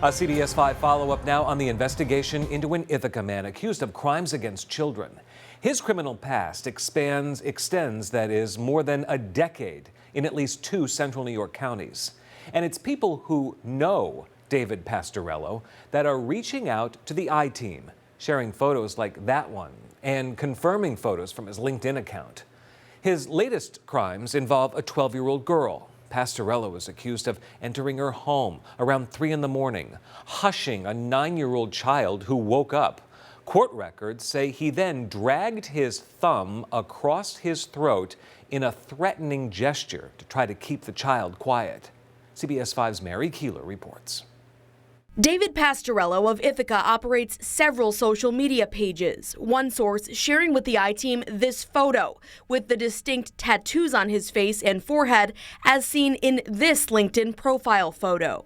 A CBS 5 follow-up now on the investigation into an Ithaca man accused of crimes against children. His criminal past extends more than a decade in at least 2 central New York counties. And it's people who know David Pastorello that are reaching out to the I-Team, sharing photos like that one and confirming photos from his LinkedIn account. His latest crimes involve a 12-year-old girl. Pastorello is accused of entering her home around 3 in the morning, hushing a 9-year-old child who woke up. Court records say he then dragged his thumb across his throat in a threatening gesture to try to keep the child quiet. CBS 5's Mary Keeler reports. David Pastorello of Ithaca operates several social media pages. One source sharing with the I-Team this photo with the distinct tattoos on his face and forehead as seen in this LinkedIn profile photo.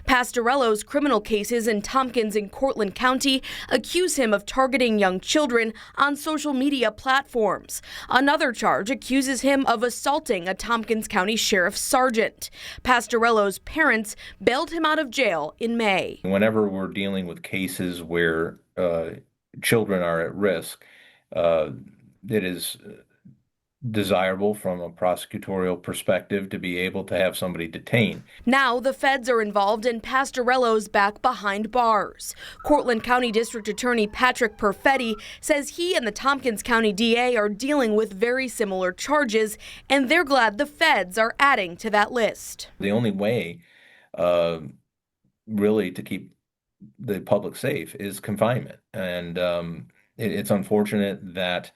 Pastorello's criminal cases in Tompkins and Cortland County accuse him of targeting young children on social media platforms. Another charge accuses him of assaulting a Tompkins County sheriff's sergeant. Pastorello's parents bailed him out of jail in May. Whenever we're dealing with cases where children are at risk, it is desirable from a prosecutorial perspective to be able to have somebody detained. Now the feds are involved and Pastorello's back behind bars. Cortland County District Attorney Patrick Perfetti says he and the Tompkins County DA are dealing with very similar charges, and they're glad the feds are adding to that list. The only way really to keep the public safe is confinement, and it's unfortunate that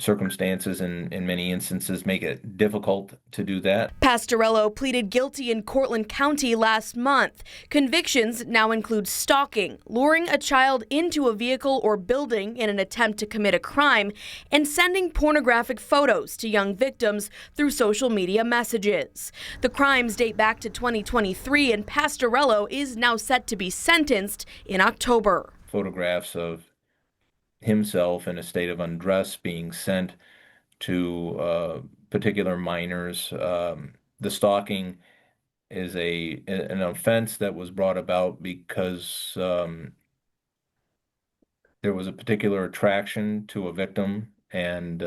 circumstances in many instances make it difficult to do that. Pastorello pleaded guilty in Cortland County last month. Convictions now include stalking, luring a child into a vehicle or building in an attempt to commit a crime, and sending pornographic photos to young victims through social media messages. The crimes date back to 2023, and Pastorello is now set to be sentenced in October. Photographs of himself in a state of undress being sent to particular minors. The stalking is an offense that was brought about because there was a particular attraction to a victim, and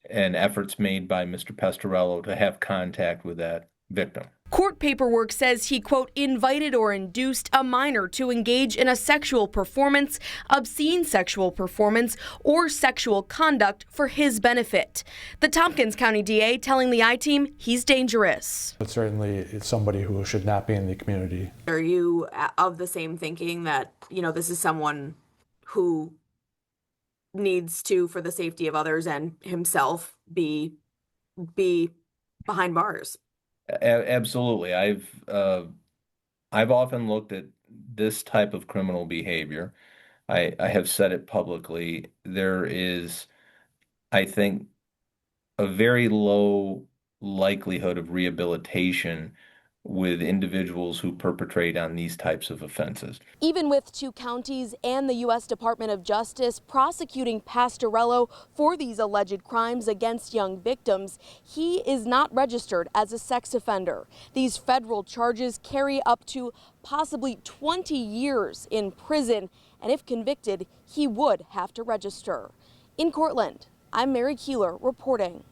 efforts made by Mr. Pastorello to have contact with that victim. Court paperwork says he, quote, invited or induced a minor to engage in a sexual performance, obscene sexual performance, or sexual conduct for his benefit. The Tompkins County DA telling the I-Team he's dangerous. But certainly it's somebody who should not be in the community. Are you of the same thinking that, this is someone who needs to, for the safety of others and himself, be behind bars? Absolutely. I've often looked at this type of criminal behavior. I have said it publicly. There is, I think, a very low likelihood of rehabilitation with individuals who perpetrate on these types of offenses. Even with 2 counties and the U.S. Department of Justice prosecuting Pastorello for these alleged crimes against young victims, he is not registered as a sex offender. These federal charges carry up to possibly 20 years in prison, and if convicted, he would have to register. In Cortland, I'm Mary Keeler reporting.